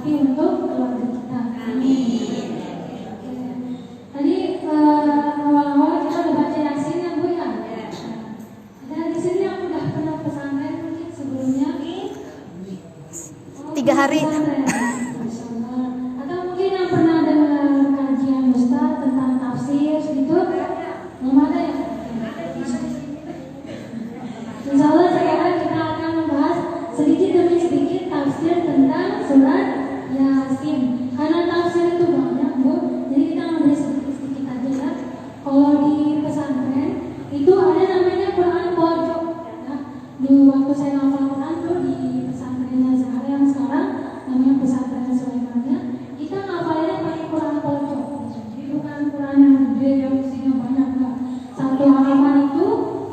tapi untuk keluarga kita. Amin. Tadi awal-awal kita udah baca Yasin ya Bu ya. Ada di sini yang udah pernah pesantren mungkin sebelumnya? 3 hari. Atau mungkin yang pernah dengar kajian Ustaz tentang tafsir gitu? Belum ada ya? Insya Allah sekarang kita akan membahas sedikit demi sedikit tafsir tentang surat Yasin. Karena tafsir itu banyak Bu, jadi kita ngambil sedikit-sedikit aja ya. Kalau di pesantren itu ada namanya Quran pojok ya. Di waktu saya ngafal Quran tuh di pesantrennya Zahra yang sekarang namanya pesantren Sulaimannya, kita ngafalinnya pakai Quran pojok. Jadi bukan Quran yang gede yang isinya banyak enggak. Satu halaman itu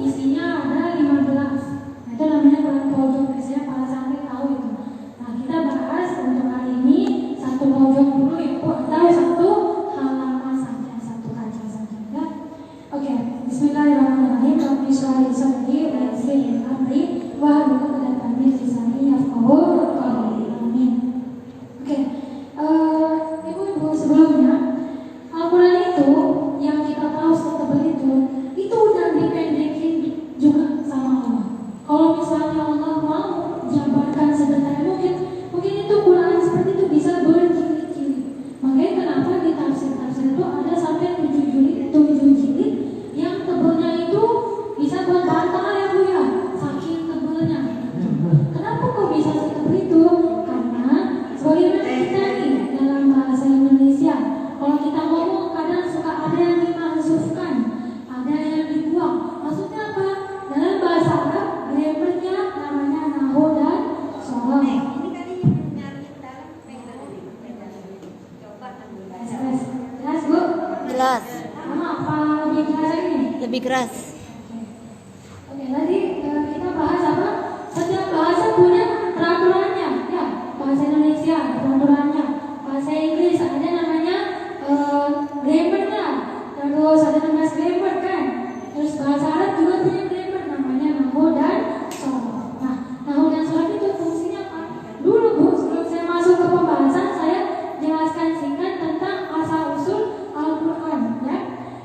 isinya ada 15. Nah, itu namanya Quran pojok, biasanya para santri tahu itu. Nah, kita bahas untuk hari ini satu pojok dulu ya Bu, atau satu halaman saja, satu kaca saja ya. Oke, bismillahirrahmanirrahim. Rabbi shrah li sadri wa yassir li amri wahlul 'uqdatam min lisani yafqahu qawli. Amin. Oke. Ibu-ibu, sebelumnya Al-Quran itu yang kita tahu setebal itu udah dipendekin juga sama Allah. Kalau misalnya Allah mau jabarkan sedetail mungkin itu Quran seperti itu bisa berjilid-jilid. Makanya kenapa di tafsir-tafsir itu ada sampai 7 jilid yang tebalnya itu bisa buat bantal ya Bu ya, saking tebalnya. Kenapa kok bisa setebal itu? Karena sebagaimana kita nih dalam bahasa Indonesia, kalau kita ngomong kadang suka ada yang dimahzufkan, ada yang dibuang. Maksudnya apa? Dalam bahasa Arab, grammarnya namanya nahwu dan sorof. Ini tadi nyari dalam coba Jelas Bu? Jelas. Sama apa lebih keras ini? Lebih keras. Oke, tadi kita bahas apa? Setiap bahasa punya peraturannya, ya. Bahasa Indonesia ada peraturannya, bahasa Inggris ada namanya grammarnya, terus ada namanya grammar kan. Terus bahasa Arab juga punya grammar namanya nahwu dan sorof. Nah, nahwu dan sorof itu fungsinya apa? Dulu Bu, sebelum saya masuk ke pembahasan, saya jelaskan singkat tentang asal usul Al-Quran ya.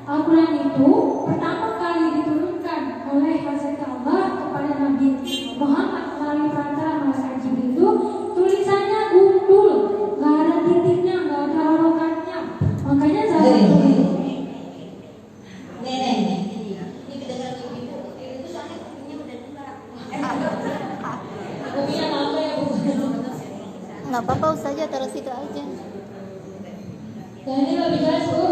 Al-Quran itu pertama kali diturunkan oleh Hazrat Allah kepada Nabi Muhammad melalui perantara malaikat Jibril itu tulisannya gundul, nggak ada titiknya, nggak ada harokatnya. Makanya saya ini kedengaran ibu itu soalnya kopinya udah dua. kopinya lama ya Bu. Nggak apa-apa Ustazah, taruh situ aja. Dan ini lebih jelas Bu.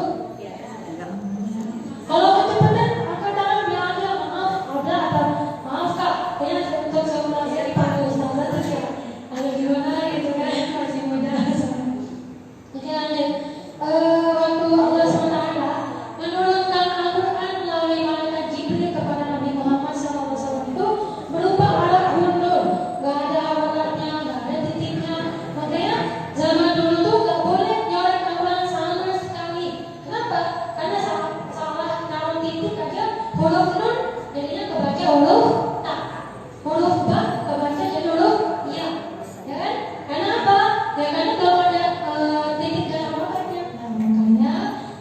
Kalau kecepatan angkat tangan bilang aja maaf, ada atau maaf Kak, kayaknya untuk saya menasihati para ustazah terus ya agak gimana gitu kan, masih muda. Oke lanjut. Waktu Allah SWT menurunkan Al-Quran melalui malaikat Jibril kepada Nabi Muhammad SAW itu berupa alat gundul, gak ada harokatnya, gak ada titiknya. Makanya zaman dulu tuh gak boleh nyoret Al-Quran sama sekali. Kenapa? Karena salah naruh titik aja huruf nun jadinya kebaca huruf ta, huruf ba kebaca jadi huruf ya, ya kan? Karena apa? Ya karena kalau ada titik dan harokatnya. Nah, makanya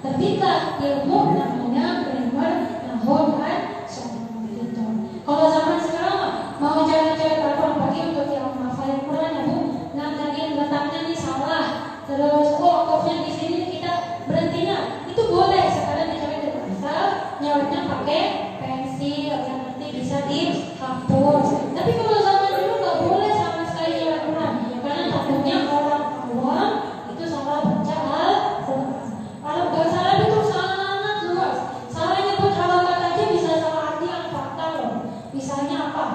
terbitlah ilmu namanya grammar, nahwu dan sorof gitu. Kalau zaman sekarang mau cari-cari peraturan bagi untuk yang menghafal Quran ya Bu, nah tadi letaknya nih salah, terus kofnya di sini kita berhentinya itu boleh sekarang dicari dari bahasa nyautnya pakai pensil yang nanti bisa dihapus. Tapi kalau zaman dulu nggak boleh sama sekali nyaut Quran karena takutnya orang awam itu salah baca Al-Quran. Kalau bahasa Arab itu sangat luas, salah nyebut harokat aja bisa salah arti yang fatal loh. Misalnya apa?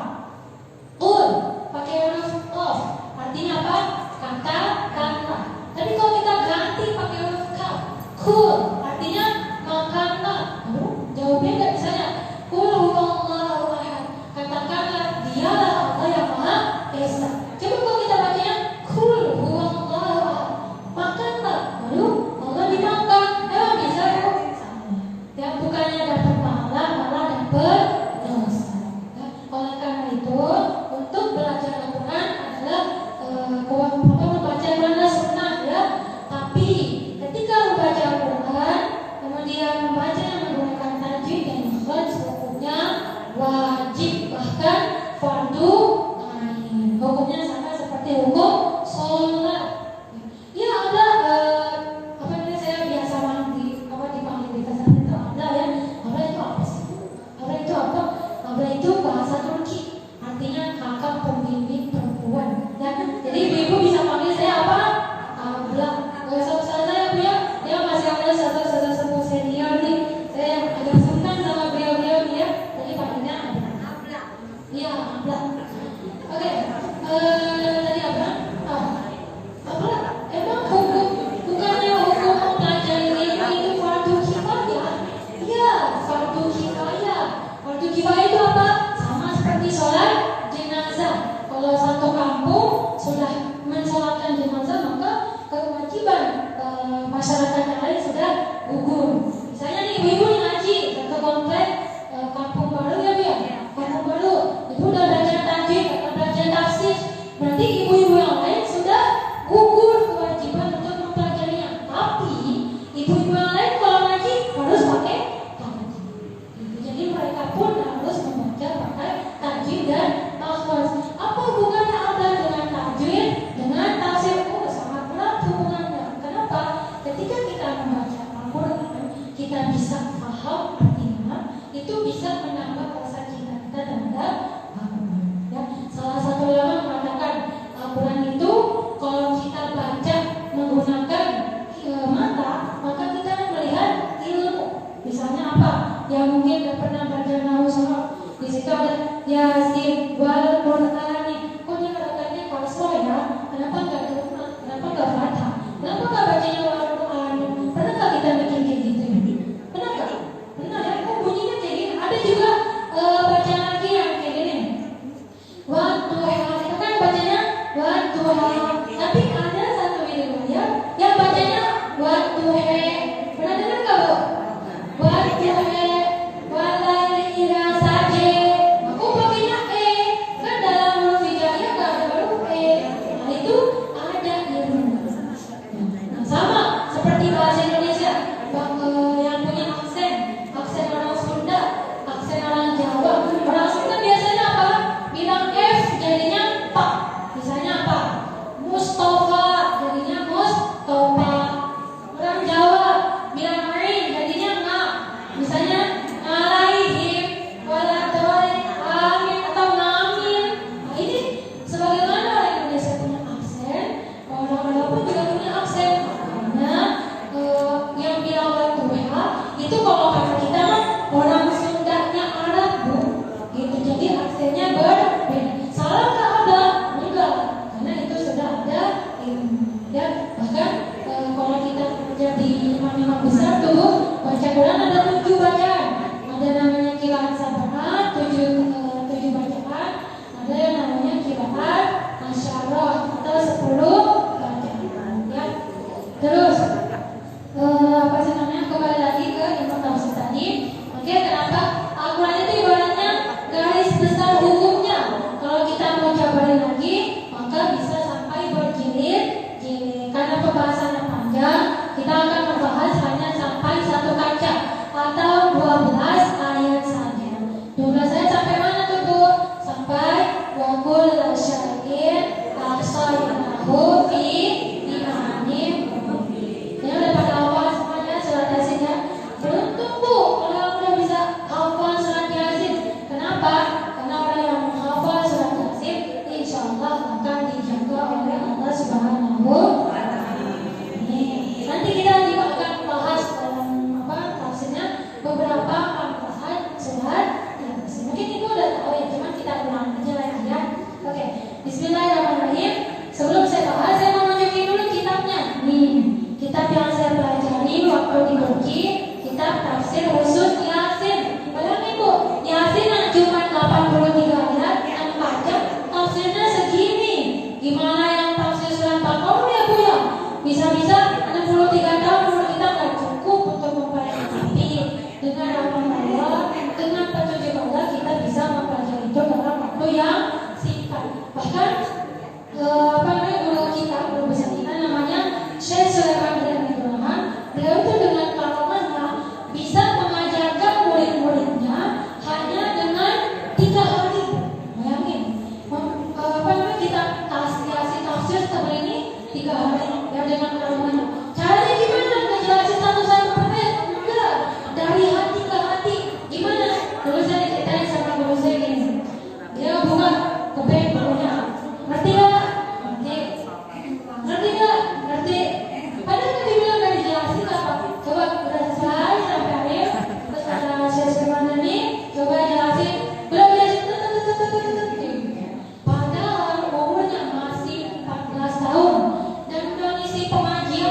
Pakai huruf qaf, artinya apa? Kata. Tapi kalau kita ganti pakai huruf kaf, artinya makanan. Jawabnya nggak bisa ya. Qul huwallahu ahad. masyarakat yang lain sudah gugur. Misalnya nih ibu-ibu nih ngaji ke komplek Kampung Baru ya Bu ya, Kampung Baru itu udah belajar tajwid, belajar tafsir, berarti ibu-ibu yang lain sudah gugur kewajiban untuk mempelajarinya. Tapi ibu-ibu yang lain kalau ngaji harus pakai tajwid. Jadi mereka pun harus membaca pakai tajwid dan mahfaz. Apa hubungannya Anda dengan tajwid dengan tafsir? Sangat erat hubungannya. Kenapa? Ketika kita membaca Al-Quran, kita bisa paham artinya, itu bisa menambah rasa cinta kita terhadap Al-Quran. Ya, salah satu ulama mengatakan Al-Quran itu kalau kita baca menggunakan mata, maka kita melihat ilmu. Misalnya apa? Yang mungkin tidak pernah baca Nahwu Sorof, di situ ada Yasin wal Qur'ani. Kok dia katakannya kasro ya? Kenapa enggak Qur'an? Kenapa enggak Fathah? Kenapa enggak bacanya wal Qur'an? Pernah enggak kita bikin kayak gitu? Pernah enggak? Pernah ya? Kok bunyinya kayak gini? Ada juga bacaan lagi yang kayak gini. Wadduha, kita kan bacanya wadduha. Tapi ada satu riwayat yang bacanya wadduha. Pernah dengar enggak, Bu? Wadduha walaili idza saja. Aku pakainya kan dalam huruf hijaiyah enggak ada huruf Nah, itu ada ilmu. Nah, sama seperti bahasa Indonesia, yang punya aksen orang Sunda, aksen orang Jawa. Orang Sunda biasanya apa? Bilang F jadinya pak. Misalnya apa? Mustafa jadinya Mustafa. Orang Jawa bilang Ain jadinya nga. Misalnya alaihim waladhalin amin atau ngamin. Nah, ini sebagaimana orang Indonesia punya aksen, orang Arab pun juga punya aksen. Karena yang bilang wadduha itu kalau kata kita kan orang Sundanya Arab, Bu. Gitu. Jadi aksennya berbeda. Salah nggak ada? Enggak. Karena itu sudah ada ilmu. Ya, bahkan kalau kita belajar di imam-imam besar tuh baca Quran ada 7 bacaan. Ada namanya qiraat sab'ah, 7 bacaan. Ada yang namanya qiraat asyarah atau 10 bacaan. Ya. Terus apa sih namanya? Kembali lagi ke ilmu tafsir tadi. Oke, kenapa Al-Quran itu ibaratnya garis besar hukumnya? Kalau kita mau jabarin lagi, maka bisa sampai berjilid-jilid. Karena pembahasannya panjang, kita akan membahas hanya sampai 1 kaca atau 12 ayat saja. 12 ayat sampai mana tuh, Bu? Sampai wa kullu syai'in ahsaynahu fi imanin mubin. Ini udah pada hafal semuanya surat Yasin ya? Beruntung, Bu, kalau udah bisa hafal surat Yasin. Kenapa? Karena orang yang menghafal surat Yasin insya Allah akan dijaga oleh Allah Subhanahu wa Ta'ala. Nanti kita juga akan bahas dalam tafsirnya beberapa pangkalan surat Yasin. Mungkin Ibu udah tahu ya, cuman kita ulang aja lah ya. Oke, Bismillahirrahmanirrahim. Sebelum saya bahas, saya mau nunjukin dulu kitabnya. Nih, kitab yang saya pelajari waktu di Turki, kitab tafsir khusus Yasin. Bayangin, Bu, Yasin yang cuma 83 ayat, yang panjang tafsirnya segini. Gimana yang tafsir surat Baqarah ya, Bu ya? Bisa-bisa 63 tahun menurut kita nggak cukup untuk mempelajari. Dengan rahmat Allah, dengan petunjuk Allah, kita bisa mempelajari itu dalam waktu yang singkat. Bahkan guru kita, guru besar kita namanya Syekh Sulaiman bin Abdurrahman. Beliau itu dengan karomahnya bisa mengajarkan murid-muridnya hanya dengan 3 hari. Bayangin, kita kasih tafsir setelah ini 3 hari ya dengan karomahnya. Caranya gimana? Ngejelasin satu per ayat? Enggak, dari hati ke hati. Gimana? Dulu saya diceritain sama guru saya gini. Dia buka kebek bukunya. Ngerti nggak? Ngerti nggak? Ngerti. Padahal kan dibilang nggak dijelasin apa. Coba udah selesai sampai akhir. Terus ada Syekh Sulaiman ini coba jelasin. Belum jelasin. Padahal umurnya masih 14 tahun dan udah ngisi pengajian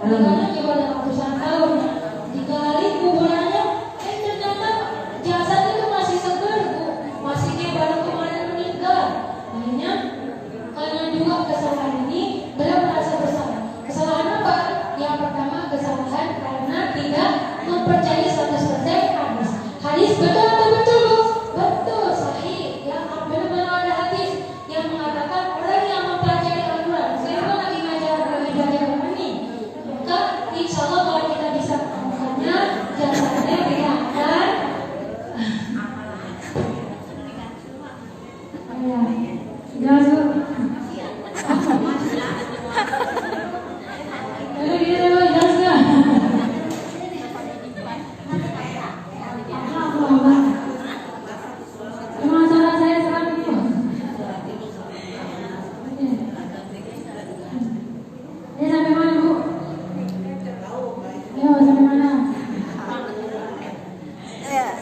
Makanya kita udah ratusan tahun digali kuburannya, ternyata jasad itu masih seger, Bu. Masih kayak baru kemarin meninggal. Akhirnya karena dua kesalahan ini, beliau merasa bersalah. Kesalahan apa? Yang pertama kesalahan karena tidak mempercayai 100% hadis. Hadis betul atau betul, Bu? Betul, sahih. Ya, benar-benar ada hadis yang mengatakan orang yang mempelajari Al-Quran. Saya pun lagi ngajar ini. Maka insya Allah kalau kita bisa melakukannya, jasadnya tidak akan jelas, Bu.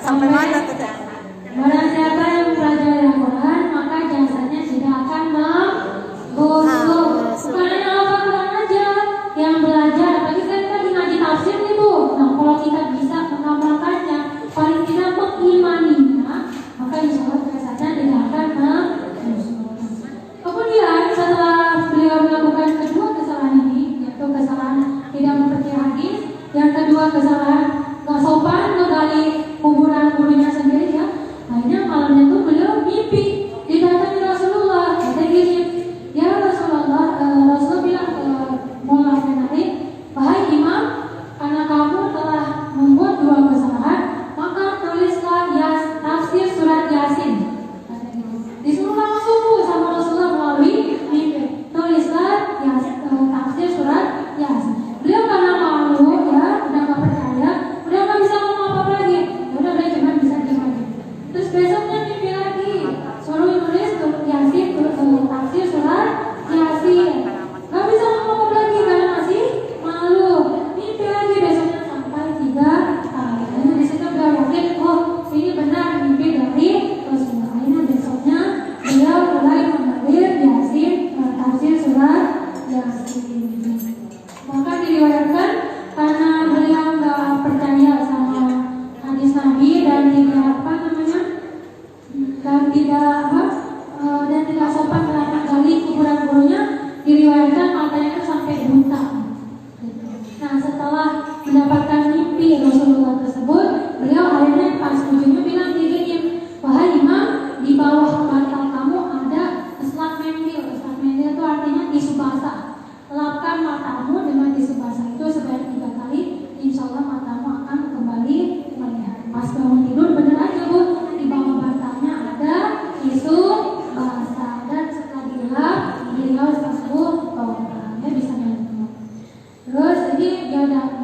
Sampai mana tuh? Barang siapa yang mempelajari Al-Quran, maka jasadnya tidak akan membusuk. Bukan hanya hafal Quran aja yang belajar, apalagi kan lagi ngaji tafsir nih, Bu. Nah, kalau kita bisa mengamalkannya, paling tidak mengimaninya, maka insya Allah jasadnya tidak akan membusuk. Kemudian setelah beliau melakukan kedua kesalahan ini, yaitu kesalahan tidak mempercayai hadis, yang kedua kesalahan nggak sopan ngegali kuburan gurunya sendiri, ya. Akhirnya malamnya tuh beliau mimpi didatangi Rasulullah. Kata gini, ya Rasulullah, Rasulullah bilang ke Maulana Nabi, wahai imam, karena kamu telah membuat dua kesalahan, maka tulislah tafsir surat Yasin. Disuruh langsung, Bu, sama Rasulullah melalui mimpi. Tulislah tafsir surat Yasin. Beliau karena malu, ya, udah gak percaya, udah gak bisa ngomong apa lagi. Udah cuma bisa diam aja. Terus besoknya mimpi lagi, suruh nulis Yasin, tafsir surat Yasin. Gak bisa ngomong apa lagi karena masih malu. Mimpi lagi besoknya sampai 3 kali. Akhirnya di situ beliau yakin, oh ini benar mimpi dari Rasulullah. Akhirnya besoknya beliau mulai mengalir Yasin, tafsir surat Yasin. Maka diriwayatkan karena beliau nggak percaya sama hadis Nabi dan tidak sopan dalam menggali kuburan gurunya, diriwayatkan matanya itu sampai buta. Nah, setelah mendapatkan mimpi Rasulullah tersebut, beliau akhirnya pas ujungnya bilang gini, wahai imam, di bawah bantal kamu ada selat mendil. Selat mendil itu artinya tisu basah. Lapkan matamu dengan tisu basah itu sebanyak 3 kali, insya Allah matamu akan kembali melihat. Pas bangun tidur bener aja, Bu, di bawah bantalnya ada tisu basah, dan setelah dilap beliau sembuh totalnya bisa melihat. Terus ini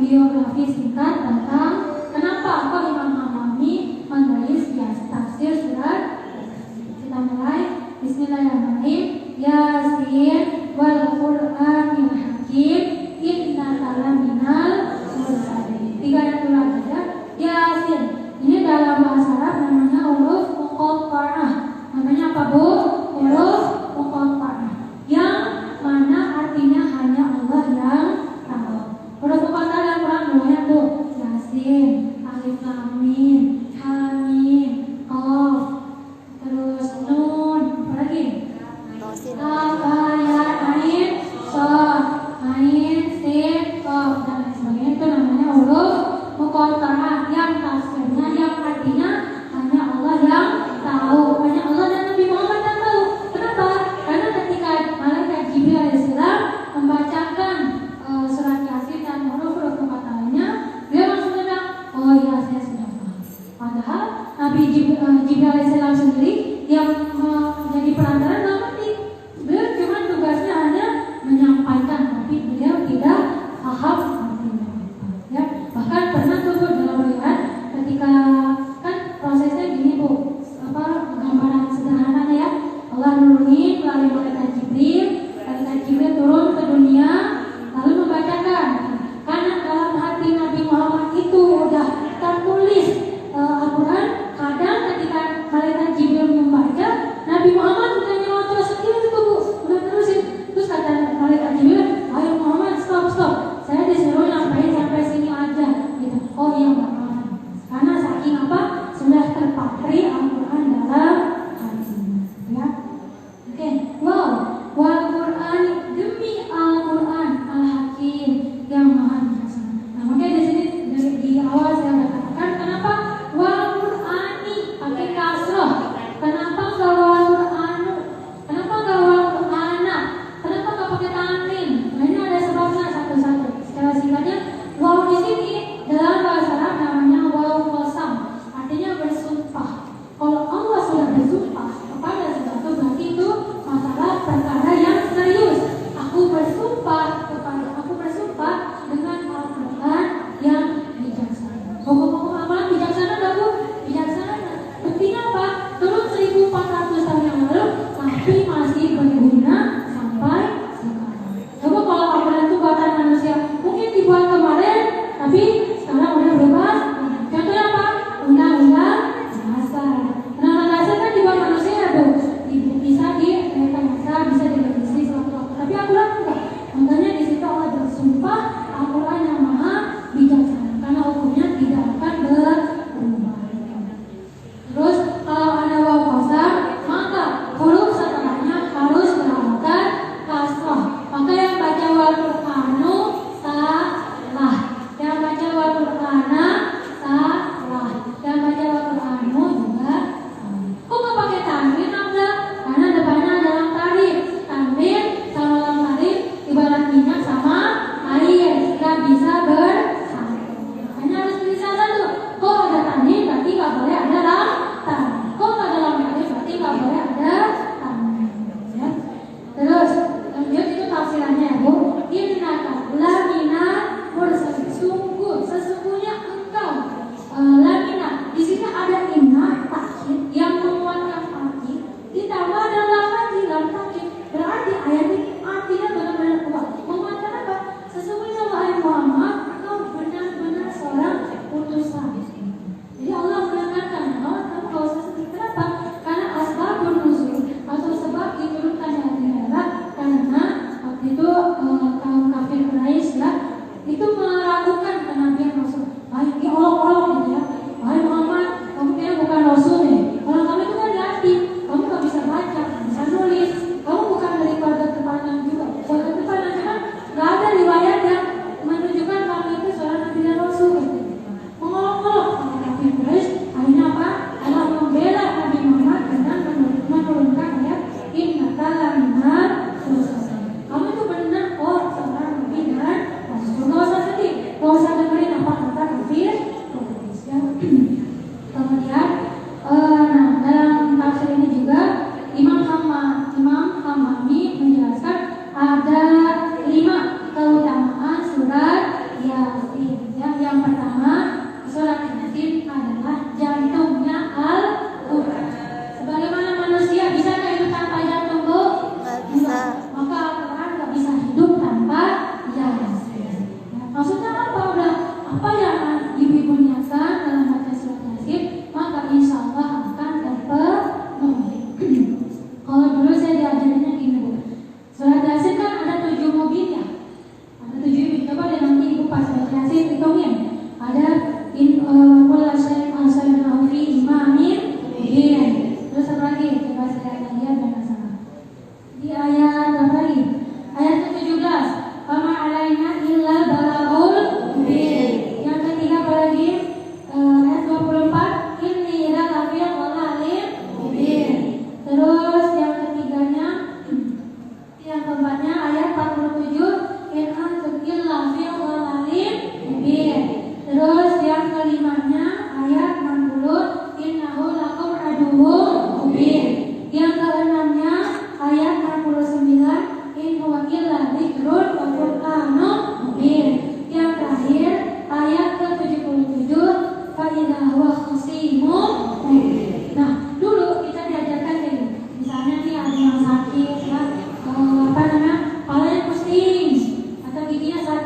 biografi singkat tentang kenapa kok Imam Nawawi menulis tafsir surat Yasin. Kita mulai. Bismillahirrahmanirrahim. Yasin wal Qur'anil Hakim innaka laminal mursalin. 3 dan 2 aja. Yasin. Ini dalam bahasa Arab namanya huruf muqatta'ah. Namanya apa, Bu? Huruf muqatta'ah. Yang mana artinya hanya Allah yang tahu. Huruf muqatta'ah dalam Quran banyak tuh.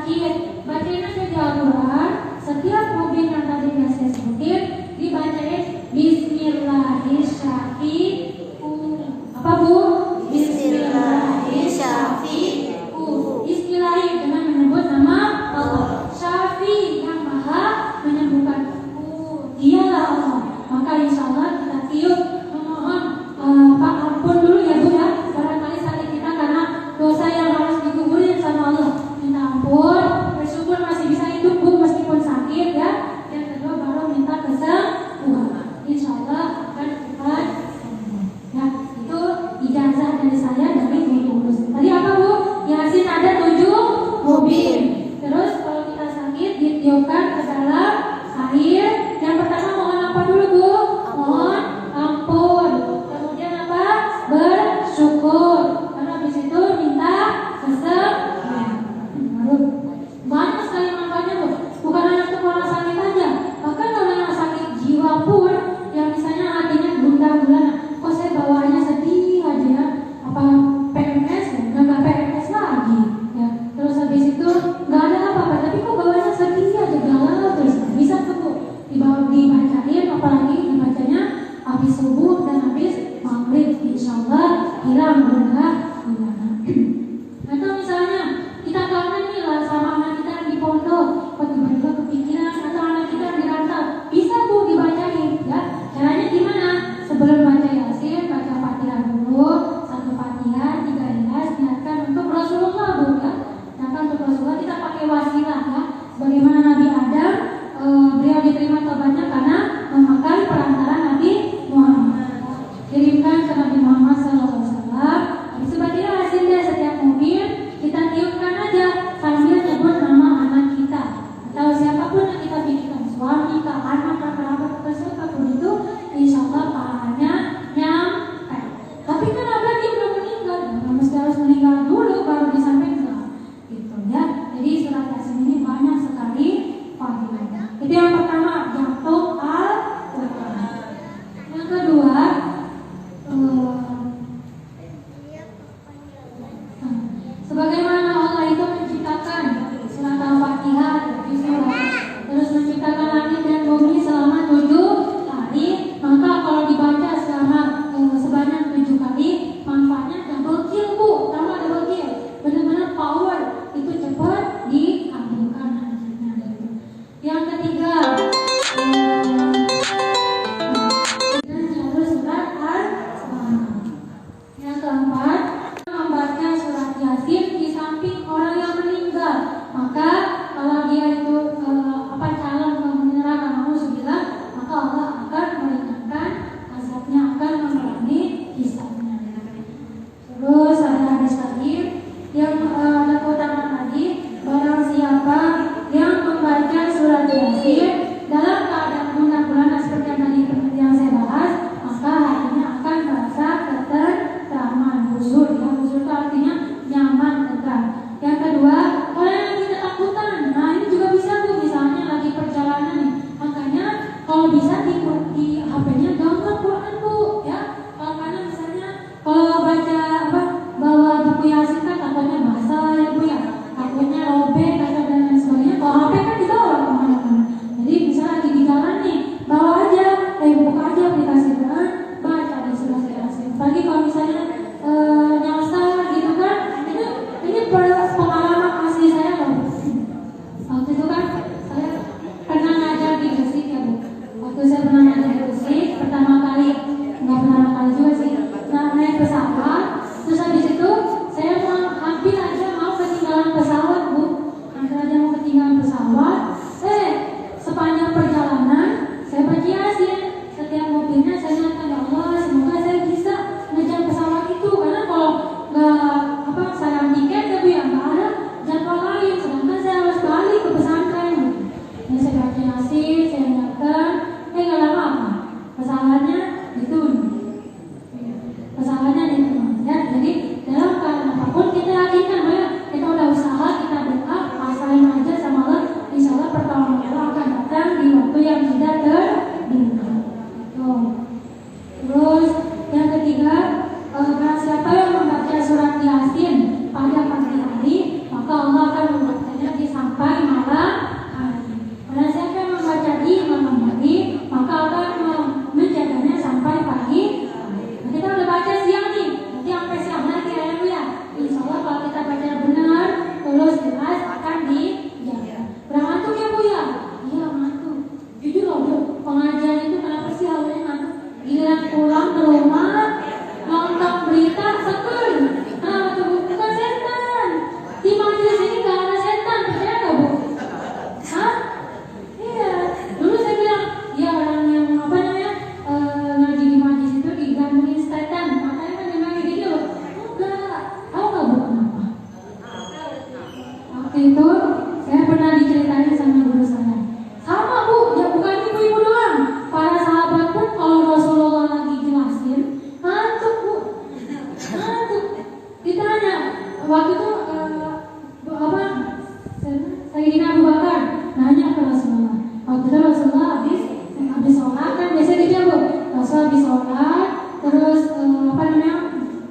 sakit. Bacain aja di Al-Quran. Setiap mobil yang tadi saya sebutin dibacain Bismillahirrahmanirrahim. Apa Bu? Bismillahirrahmanirrahim. Bismillahi dengan menyebut nama Allah. Syafi yang maha menyembuhkan. Dialah Allah. Maka insya Allah kita tiup memohon Pak ampun dulu ya Bu ya. Barangkali sakit kita karena dosa yang harus dikuburin sama Allah. Minta ampun, bersyukur masih bisa hidup Bu meskipun sakit ya. Yang kedua baru minta kesembuhan. Insya Allah akan cepat sembuh. Ya, itu ijazah dari saya dari guru. Tadi apa Bu? Yasin ada 7 mobil. Terus kalau kita sakit ditiupkan ke dalam air. Yang pertama mohon apa dulu Bu? Mohon ampun. Kemudian apa? Bersyukur. Karena habis itu minta kesembuhan. Banyak sekali manfaatnya Bu. Bukan hanya untuk orang sakit aja, bahkan orang yang sakit jiwa pun, yang misalnya hatinya gundah gulana, kok saya bawaannya sedih aja ya, apa PMS ya, nggak PMS lagi ya. Terus habis itu nggak ada apa-apa, tapi kok bawaannya sedih aja, galau terus. Bisa tuh Bu, dibacain, apalagi dibacanya habis subuh dan habis maghrib, insya Allah hilang gundah gulana. Atau misalnya kita kangen nih lah sama anak kita yang di pondok, kok tiba-tiba kepikiran, atau anak kita yang dirantau, bisa Bu dibacain ya. Caranya gimana? Sebelum baca Yasin, baca Fatihah dulu, 1 Fatihah, 3 Ikhlas, niatkan untuk Rasulullah Bu ya. Niatkan untuk Rasulullah, kita pakai wasilah ya. Sebagaimana Nabi Adam, beliau diterima tobatnya karena memakai perantara Nabi Muhammad. Kirimkan ke Nabi Muhammad SAW. Habis itu baca Yasin deh setiap mobil, kita tiupkan aja sambil nyebut nama anak kita atau siapapun yang kita pilihkan, suami, anak, kerabat, atau siapapun itu, insya Allah pahalanya nyampe. Tapi kan ada dia belum meninggal, mesti harus meninggal dulu baru disampaikan gitu ya. Jadi surat Yasin ceritain sama guru saya. Sama Bu, ya bukan ibu-ibu doang. Para sahabat pun kalau Rasulullah lagi jelasin, ngantuk Bu, ngantuk. Ditanya, waktu itu Sayyidina Abu Bakar nanya ke Rasulullah. Waktu itu Rasulullah habis sholat kan biasa gitu ya Bu. Rasulullah habis sholat, terus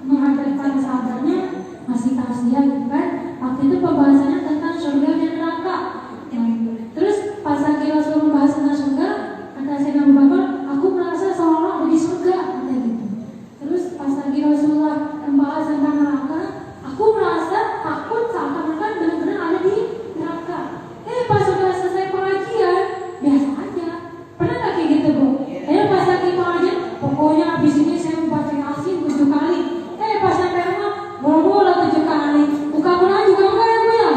menghadap para sahabatnya masih tausiah gitu kan. Waktu itu pembahasannya tentang surga dan neraka. Terus pas lagi Rasulullah membahas tentang surga, kata Sayyidina Abu Bakar, aku merasa seolah ada di surga, kata gitu. Terus pas lagi Rasulullah membahas tentang neraka, aku merasa takut seakan-akan benar-benar ada di neraka. Pas sudah selesai pengajian, biasa aja. Pernah nggak kayak gitu Bu? Pas lagi pengajian, pokoknya abis ini saya mau baca Yasin 7 kali. Pas sampai rumah, boro-boro 7 kali. Buka Quran juga enggak ya Bu ya?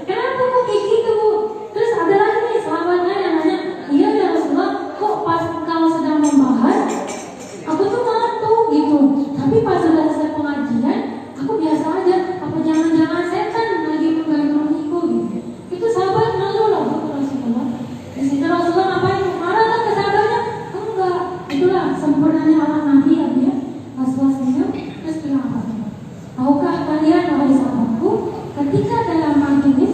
Kenapa kok kayak gitu Bu? Terus ada lagi nih sahabatnya yang nanya, iya ya Rasulullah, kok pas kalau sedang membahas, aku tuh ngantuk gitu. Tapi pas sudah selesai pengajian, aku biasa aja. Apa jangan-jangan setan lagi mengganggu gitu? Itu sahabat malu loh Bu Rasulullah. Di situ Rasulullah ngapain? Marah kan ke sahabatnya? Enggak. Itulah sempurnanya anak Nabi ya Bu ya. Rasulullah senyum, terus bilang apa? Tahukah kalian wahai sahabatku, ketika dalam majelis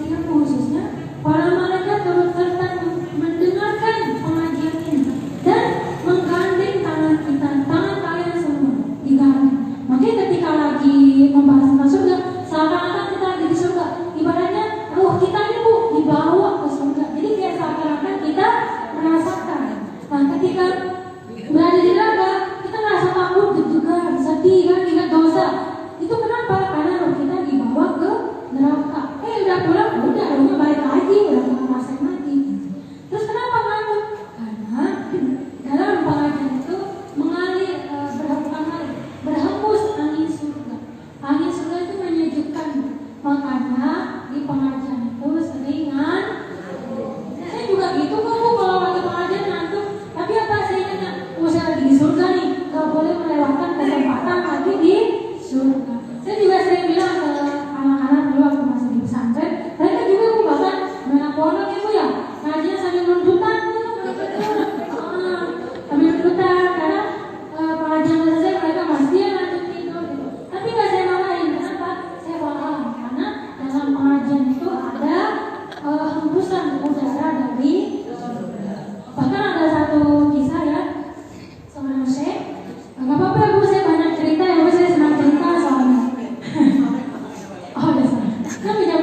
ilmu khususnya, para malaikat turut serta mendengarkan pengajian ini dan menggandeng tangan kita, tangan kalian semua digandeng. Makanya ketika lagi membahas tentang surga, seakan-akan kita lagi di surga. Ibaratnya ruh kita ini Bu dibawa ke surga. Jadi kayak seakan-akan kita merasakan. Nah ketika berada di neraka, kita merasa takut, deg-degan, sedih kan, ingat dosa. Itu kenapa? Karena roh kita dibawa ke neraka. Udah pulang, udah rohnya balik lagi, udah nggak ngerasain lagi. Terus kenapa ngantuk? Karena dalam pengajian itu mengalir, berhembus angin surga. Angin surga itu menyejukkan. Makanya di pengajian itu seringan. Saya juga gitu kok Bu, kalau lagi pengajian ngantuk. Tapi apa saya ingatnya? Saya lagi di surga nih, gak boleh melewatkan kesempatan lagi di surga. Saya juga sering bilang ke anak-anak dulu waktu masih di pesantren, mereka juga Bu bahkan banyak pondok ya Bu ya, ngajinya sambil nuntutan gitu, sambil nuntutan karena pengajian selesai mereka masih lanjut tidur gitu. Tapi nggak saya marahin, kenapa? Saya paham karena dalam pengajian itu ada hembusan udara dari bahkan ada satu kisah ya sama Syekh. Nggak apa-apa Bu, saya banyak cerita ya Bu, saya senang cerita soalnya. Oh, udah salah. Nggak